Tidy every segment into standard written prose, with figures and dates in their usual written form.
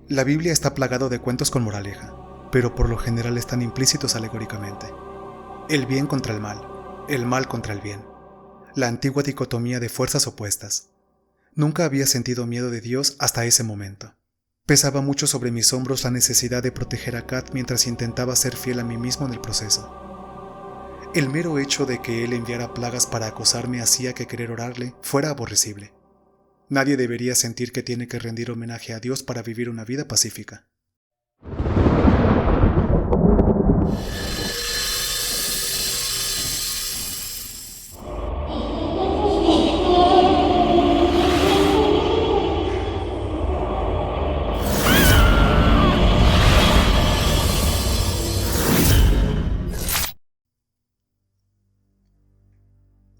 La Biblia está plagado de cuentos con moraleja, pero por lo general están implícitos alegóricamente. El bien contra el mal contra el bien. La antigua dicotomía de fuerzas opuestas. Nunca había sentido miedo de Dios hasta ese momento. Pesaba mucho sobre mis hombros la necesidad de proteger a Kat mientras intentaba ser fiel a mí mismo en el proceso. El mero hecho de que él enviara plagas para acosarme hacía que querer orarle fuera aborrecible. Nadie debería sentir que tiene que rendir homenaje a Dios para vivir una vida pacífica.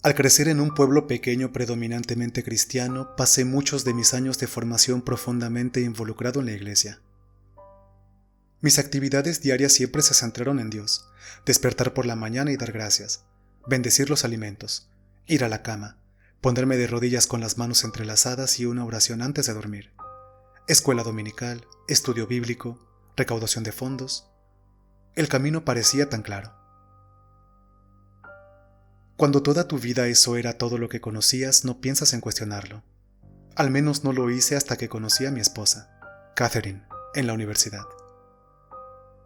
Al crecer en un pueblo pequeño predominantemente cristiano, pasé muchos de mis años de formación profundamente involucrado en la iglesia. Mis actividades diarias siempre se centraron en Dios: despertar por la mañana y dar gracias, bendecir los alimentos, ir a la cama, ponerme de rodillas con las manos entrelazadas y una oración antes de dormir, escuela dominical, estudio bíblico, recaudación de fondos. El camino parecía tan claro. Cuando toda tu vida eso era todo lo que conocías, no piensas en cuestionarlo. Al menos no lo hice hasta que conocí a mi esposa, Catherine, en la universidad.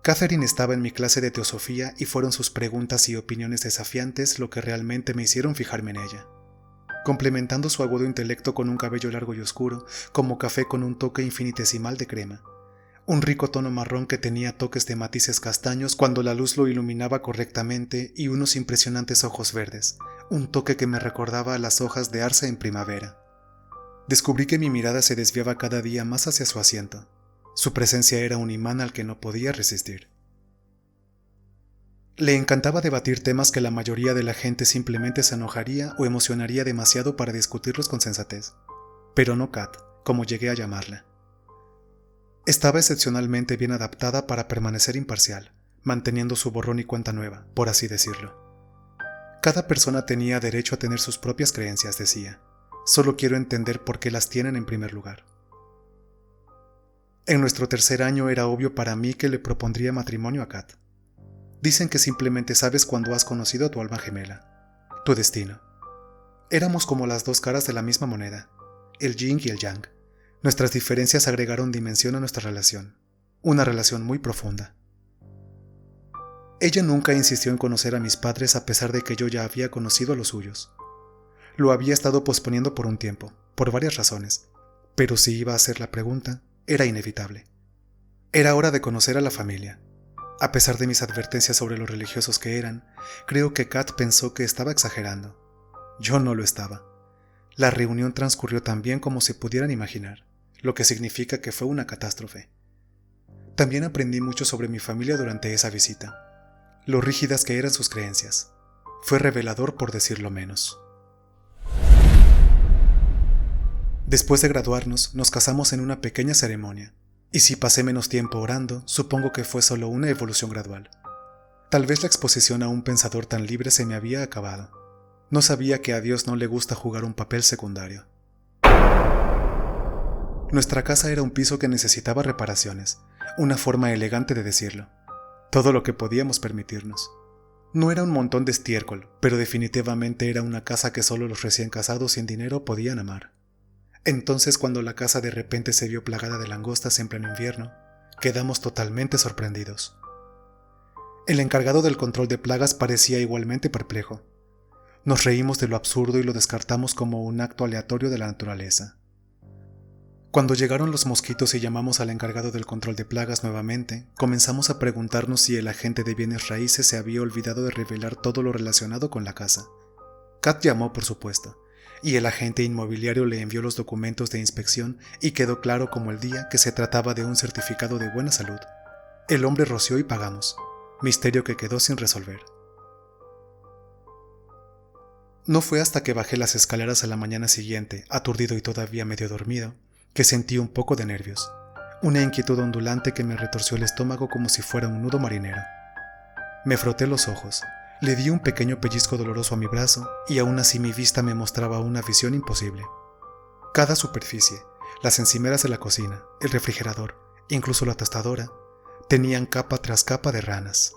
Catherine estaba en mi clase de teosofía y fueron sus preguntas y opiniones desafiantes lo que realmente me hicieron fijarme en ella. Complementando su agudo intelecto con un cabello largo y oscuro, como café con un toque infinitesimal de crema. Un rico tono marrón que tenía toques de matices castaños cuando la luz lo iluminaba correctamente y unos impresionantes ojos verdes, un toque que me recordaba a las hojas de arce en primavera. Descubrí que mi mirada se desviaba cada día más hacia su asiento. Su presencia era un imán al que no podía resistir. Le encantaba debatir temas que la mayoría de la gente simplemente se enojaría o emocionaría demasiado para discutirlos con sensatez. Pero no Kat, como llegué a llamarla. Estaba excepcionalmente bien adaptada para permanecer imparcial, manteniendo su borrón y cuenta nueva, por así decirlo. Cada persona tenía derecho a tener sus propias creencias, decía. Solo quiero entender por qué las tienen en primer lugar. En nuestro tercer año era obvio para mí que le propondría matrimonio a Kat. Dicen que simplemente sabes cuando has conocido a tu alma gemela, tu destino. Éramos como las dos caras de la misma moneda, el yin y el yang. Nuestras diferencias agregaron dimensión a nuestra relación, una relación muy profunda. Ella nunca insistió en conocer a mis padres a pesar de que yo ya había conocido a los suyos. Lo había estado posponiendo por un tiempo, por varias razones, pero si iba a hacer la pregunta, era inevitable. Era hora de conocer a la familia. A pesar de mis advertencias sobre lo religiosos que eran, creo que Kat pensó que estaba exagerando. Yo no lo estaba. La reunión transcurrió tan bien como se pudieran imaginar, lo que significa que fue una catástrofe. También aprendí mucho sobre mi familia durante esa visita, lo rígidas que eran sus creencias. Fue revelador por decirlo menos. Después de graduarnos, nos casamos en una pequeña ceremonia, y si pasé menos tiempo orando, supongo que fue solo una evolución gradual. Tal vez la exposición a un pensador tan libre se me había acabado. No sabía que a Dios no le gusta jugar un papel secundario. Nuestra casa era un piso que necesitaba reparaciones, una forma elegante de decirlo. Todo lo que podíamos permitirnos. No era un montón de estiércol, pero definitivamente era una casa que solo los recién casados sin dinero podían amar. Entonces, cuando la casa de repente se vio plagada de langostas en pleno invierno, quedamos totalmente sorprendidos. El encargado del control de plagas parecía igualmente perplejo. Nos reímos de lo absurdo y lo descartamos como un acto aleatorio de la naturaleza. Cuando llegaron los mosquitos y llamamos al encargado del control de plagas nuevamente, comenzamos a preguntarnos si el agente de bienes raíces se había olvidado de revelar todo lo relacionado con la casa. Kat llamó, por supuesto, y el agente inmobiliario le envió los documentos de inspección y quedó claro como el día que se trataba de un certificado de buena salud. El hombre roció y pagamos, misterio que quedó sin resolver. No fue hasta que bajé las escaleras a la mañana siguiente, aturdido y todavía medio dormido, que sentí un poco de nervios, una inquietud ondulante que me retorció el estómago como si fuera un nudo marinero. Me froté los ojos, le di un pequeño pellizco doloroso a mi brazo y aún así mi vista me mostraba una visión imposible. Cada superficie, las encimeras de la cocina, el refrigerador, incluso la tostadora, tenían capa tras capa de ranas.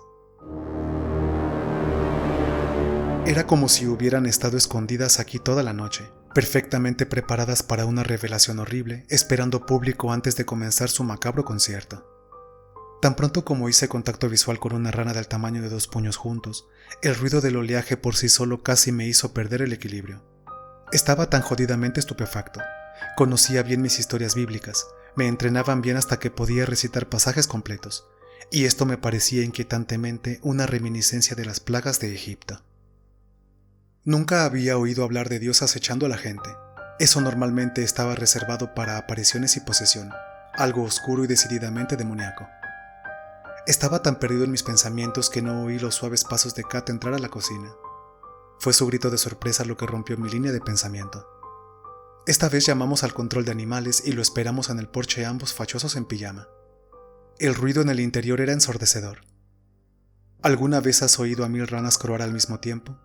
Era como si hubieran estado escondidas aquí toda la noche, perfectamente preparadas para una revelación horrible, esperando público antes de comenzar su macabro concierto. Tan pronto como hice contacto visual con una rana del tamaño de 2 puños juntos, el ruido del oleaje por sí solo casi me hizo perder el equilibrio. Estaba tan jodidamente estupefacto. Conocía bien mis historias bíblicas, me entrenaban bien hasta que podía recitar pasajes completos, y esto me parecía inquietantemente una reminiscencia de las plagas de Egipto. Nunca había oído hablar de Dios acechando a la gente. Eso normalmente estaba reservado para apariciones y posesión, algo oscuro y decididamente demoníaco. Estaba tan perdido en mis pensamientos que no oí los suaves pasos de Kat entrar a la cocina. Fue su grito de sorpresa lo que rompió mi línea de pensamiento. Esta vez llamamos al control de animales y lo esperamos en el porche ambos fachosos en pijama. El ruido en el interior era ensordecedor. ¿Alguna vez has oído a 1000 ranas croar al mismo tiempo?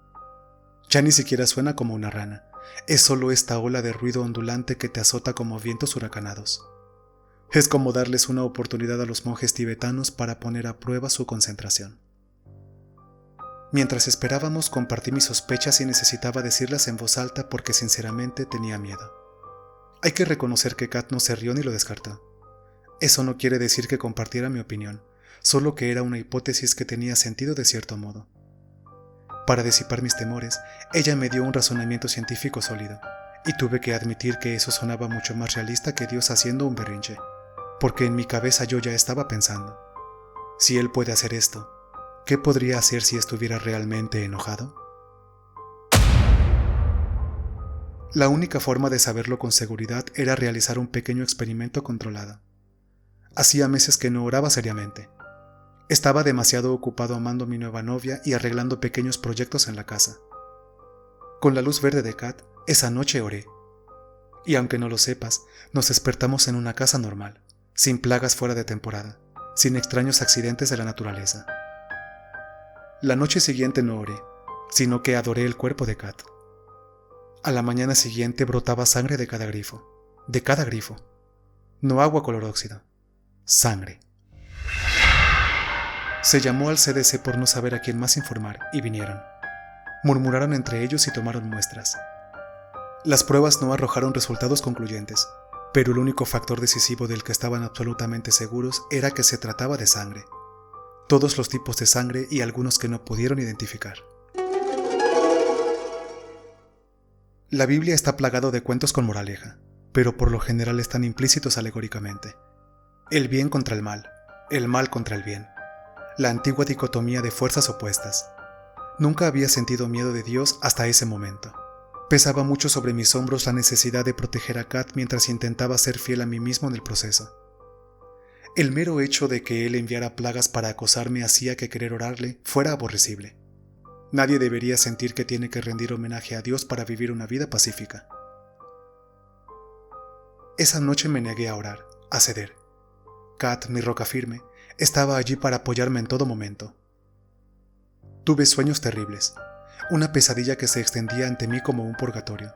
Ya ni siquiera suena como una rana, es solo esta ola de ruido ondulante que te azota como vientos huracanados. Es como darles una oportunidad a los monjes tibetanos para poner a prueba su concentración. Mientras esperábamos, compartí mis sospechas y necesitaba decirlas en voz alta porque sinceramente tenía miedo. Hay que reconocer que Kat no se rió ni lo descartó. Eso no quiere decir que compartiera mi opinión, solo que era una hipótesis que tenía sentido de cierto modo. Para disipar mis temores, ella me dio un razonamiento científico sólido, y tuve que admitir que eso sonaba mucho más realista que Dios haciendo un berrinche, porque en mi cabeza yo ya estaba pensando, si él puede hacer esto, ¿qué podría hacer si estuviera realmente enojado? La única forma de saberlo con seguridad era realizar un pequeño experimento controlado. Hacía meses que no oraba seriamente. Estaba demasiado ocupado amando a mi nueva novia y arreglando pequeños proyectos en la casa. Con la luz verde de Kat, esa noche oré. Y aunque no lo sepas, nos despertamos en una casa normal, sin plagas fuera de temporada, sin extraños accidentes de la naturaleza. La noche siguiente no oré, sino que adoré el cuerpo de Kat. A la mañana siguiente brotaba sangre de cada grifo. De cada grifo. No agua color óxido. Sangre. Se llamó al CDC por no saber a quién más informar, y vinieron. Murmuraron entre ellos y tomaron muestras. Las pruebas no arrojaron resultados concluyentes, pero el único factor decisivo del que estaban absolutamente seguros era que se trataba de sangre. Todos los tipos de sangre y algunos que no pudieron identificar. La Biblia está plagado de cuentos con moraleja, pero por lo general están implícitos alegóricamente. El bien contra el mal contra el bien. La antigua dicotomía de fuerzas opuestas. Nunca había sentido miedo de Dios hasta ese momento. Pesaba mucho sobre mis hombros la necesidad de proteger a Kat mientras intentaba ser fiel a mí mismo en el proceso. El mero hecho de que él enviara plagas para acosarme hacía que querer orarle fuera aborrecible. Nadie debería sentir que tiene que rendir homenaje a Dios para vivir una vida pacífica. Esa noche me negué a orar, a ceder. Kat, mi roca firme, estaba allí para apoyarme en todo momento. Tuve sueños terribles, una pesadilla que se extendía ante mí como un purgatorio,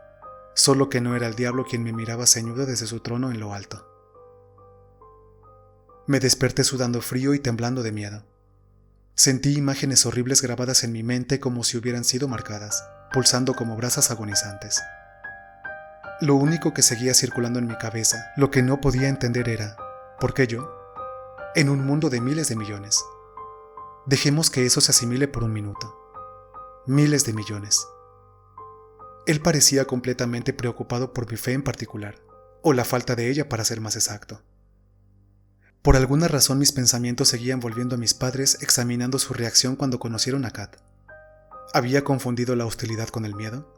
solo que no era el diablo quien me miraba ceñudo desde su trono en lo alto. Me desperté sudando frío y temblando de miedo. Sentí imágenes horribles grabadas en mi mente como si hubieran sido marcadas, pulsando como brasas agonizantes. Lo único que seguía circulando en mi cabeza, lo que no podía entender era, ¿por qué yo? En un mundo de miles de millones. Dejemos que eso se asimile por un minuto. Miles de millones. Él parecía completamente preocupado por mi fe en particular, o la falta de ella para ser más exacto. Por alguna razón mis pensamientos seguían volviendo a mis padres examinando su reacción cuando conocieron a Kat. ¿Había confundido la hostilidad con el miedo?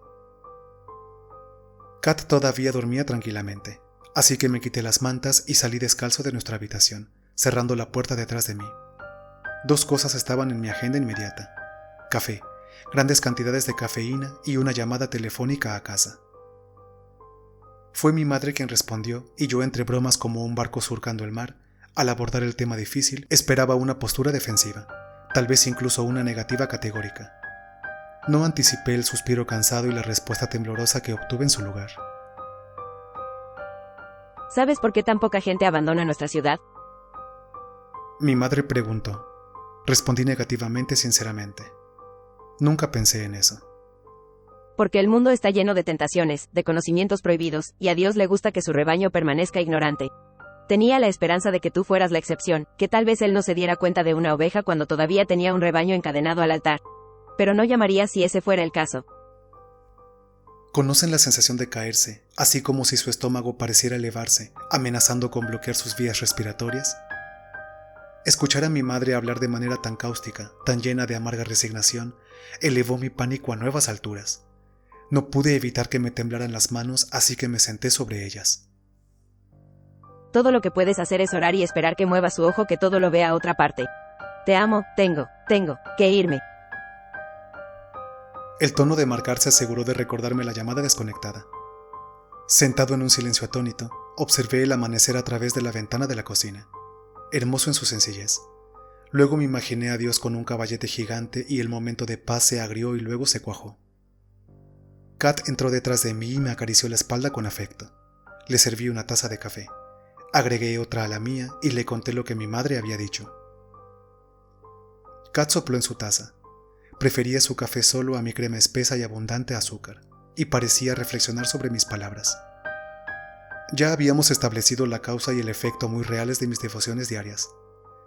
Kat todavía dormía tranquilamente, así que me quité las mantas y salí descalzo de nuestra habitación, cerrando la puerta detrás de mí. 2 cosas estaban en mi agenda inmediata: café, grandes cantidades de cafeína y una llamada telefónica a casa. Fue mi madre quien respondió y yo, entre bromas como un barco surcando el mar, al abordar el tema difícil, esperaba una postura defensiva, tal vez incluso una negativa categórica. No anticipé el suspiro cansado y la respuesta temblorosa que obtuve en su lugar. ¿Sabes por qué tan poca gente abandona nuestra ciudad? Mi madre preguntó. Respondí negativamente, sinceramente. Nunca pensé en eso. Porque el mundo está lleno de tentaciones, de conocimientos prohibidos, y a Dios le gusta que su rebaño permanezca ignorante. Tenía la esperanza de que tú fueras la excepción, que tal vez él no se diera cuenta de una oveja cuando todavía tenía un rebaño encadenado al altar. Pero no llamaría si ese fuera el caso. ¿Conocen la sensación de caerse, así como si su estómago pareciera elevarse, amenazando con bloquear sus vías respiratorias? Escuchar a mi madre hablar de manera tan cáustica, tan llena de amarga resignación, elevó mi pánico a nuevas alturas. No pude evitar que me temblaran las manos, así que me senté sobre ellas. Todo lo que puedes hacer es orar y esperar que mueva su ojo, que todo lo vea a otra parte. Te amo, tengo que irme. El tono de marcar se aseguró de recordarme la llamada desconectada. Sentado en un silencio atónito, observé el amanecer a través de la ventana de la cocina, hermoso en su sencillez. Luego me imaginé a Dios con un caballete gigante y el momento de paz se agrió y luego se cuajó. Kat entró detrás de mí y me acarició la espalda con afecto. Le serví una taza de café. Agregué otra a la mía y le conté lo que mi madre había dicho. Kat sopló en su taza. Prefería su café solo a mi crema espesa y abundante azúcar, y parecía reflexionar sobre mis palabras. Ya habíamos establecido la causa y el efecto muy reales de mis devociones diarias.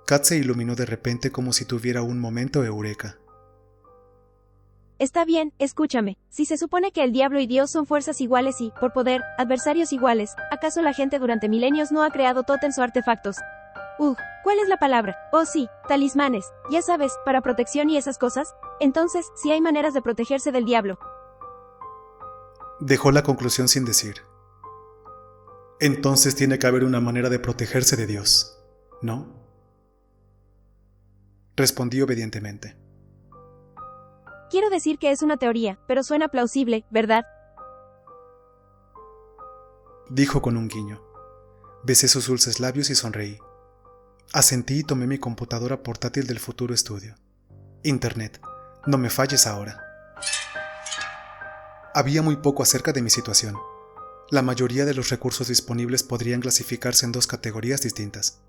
Kat se iluminó de repente como si tuviera un momento eureka. Está bien, escúchame. Si se supone que el diablo y Dios son fuerzas iguales y, por poder, adversarios iguales, ¿acaso la gente durante milenios no ha creado tótems o artefactos? ¿Cuál es la palabra? Oh sí, talismanes, ya sabes, para protección y esas cosas. Entonces, sí hay maneras de protegerse del diablo. Dejó la conclusión sin decir. Entonces tiene que haber una manera de protegerse de Dios, ¿no? Respondí obedientemente. Quiero decir que es una teoría, pero suena plausible, ¿verdad? Dijo con un guiño. Besé sus dulces labios y sonreí. Asentí y tomé mi computadora portátil del futuro estudio. Internet, no me falles ahora. Había muy poco acerca de mi situación. La mayoría de los recursos disponibles podrían clasificarse en dos categorías distintas.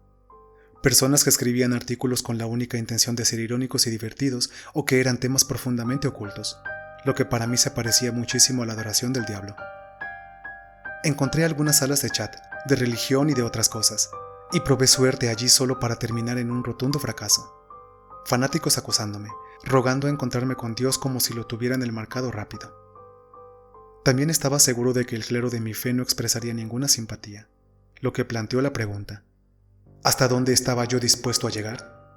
Personas que escribían artículos con la única intención de ser irónicos y divertidos o que eran temas profundamente ocultos, lo que para mí se parecía muchísimo a la adoración del diablo. Encontré algunas salas de chat, de religión y de otras cosas, y probé suerte allí solo para terminar en un rotundo fracaso. Fanáticos acusándome, rogando encontrarme con Dios como si lo tuvieran el marcado rápido. También estaba seguro de que el clero de mi fe no expresaría ninguna simpatía, lo que planteó la pregunta: ¿hasta dónde estaba yo dispuesto a llegar?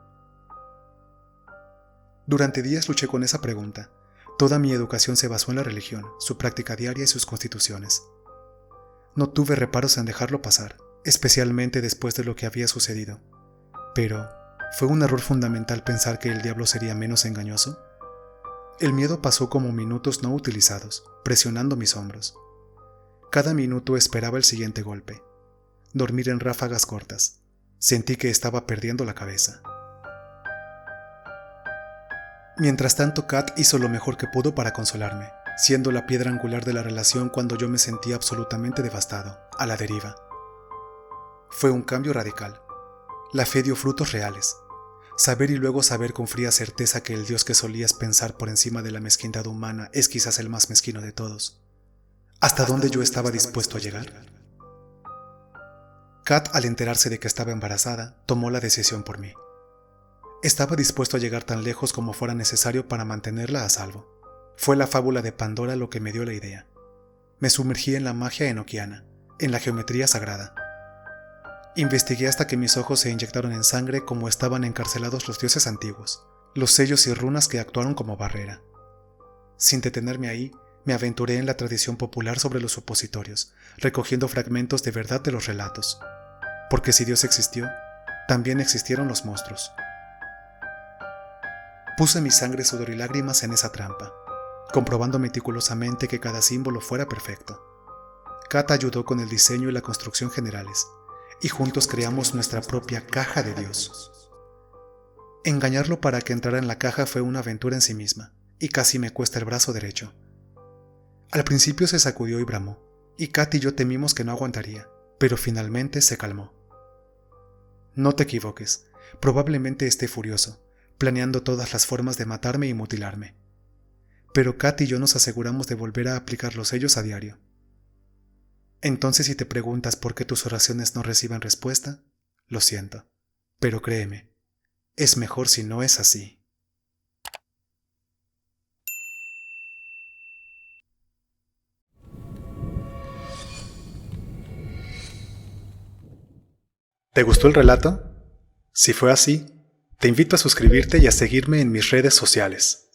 Durante días luché con esa pregunta. Toda mi educación se basó en la religión, su práctica diaria y sus constituciones. No tuve reparos en dejarlo pasar, especialmente después de lo que había sucedido. Pero, ¿fue un error fundamental pensar que el diablo sería menos engañoso? El miedo pasó como minutos no utilizados, presionando mis hombros. Cada minuto esperaba el siguiente golpe. Dormir en ráfagas cortas. Sentí que estaba perdiendo la cabeza. Mientras tanto, Kat hizo lo mejor que pudo para consolarme, siendo la piedra angular de la relación cuando yo me sentía absolutamente devastado, a la deriva. Fue un cambio radical. La fe dio frutos reales. Saber y luego saber con fría certeza que el Dios que solías pensar por encima de la mezquindad humana es quizás el más mezquino de todos. ¿Hasta dónde yo estaba dispuesto a llegar? Kat, al enterarse de que estaba embarazada, tomó la decisión por mí. Estaba dispuesto a llegar tan lejos como fuera necesario para mantenerla a salvo. Fue la fábula de Pandora lo que me dio la idea. Me sumergí en la magia enoquiana, en la geometría sagrada. Investigué hasta que mis ojos se inyectaron en sangre como estaban encarcelados los dioses antiguos, los sellos y runas que actuaron como barrera. Sin detenerme ahí, me aventuré en la tradición popular sobre los supositorios, recogiendo fragmentos de verdad de los relatos. Porque si Dios existió, también existieron los monstruos. Puse mi sangre, sudor y lágrimas en esa trampa, comprobando meticulosamente que cada símbolo fuera perfecto. Kat ayudó con el diseño y la construcción generales, y juntos creamos nuestra propia caja de Dios. Engañarlo para que entrara en la caja fue una aventura en sí misma, y casi me cuesta el brazo derecho. Al principio se sacudió y bramó, y Kat y yo temimos que no aguantaría, pero finalmente se calmó. No te equivoques, Probablemente esté furioso, planeando todas las formas de matarme y mutilarme. Pero Kat y yo nos aseguramos de volver a aplicar los sellos a diario. Entonces, si te preguntas por qué tus oraciones no reciben respuesta, lo siento, pero créeme, es mejor si no es así. ¿Te gustó el relato? Si fue así, te invito a suscribirte y a seguirme en mis redes sociales.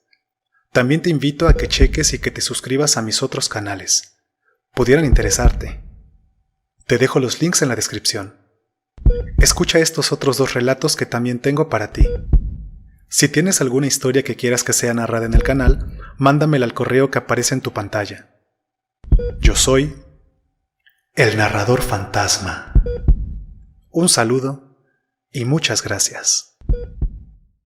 También te invito a que cheques y que te suscribas a mis otros canales. Pudieran interesarte. Te dejo los links en la descripción. Escucha estos otros 2 relatos que también tengo para ti. Si tienes alguna historia que quieras que sea narrada en el canal, mándamela al correo que aparece en tu pantalla. Yo soy el narrador fantasma. Un saludo y muchas gracias.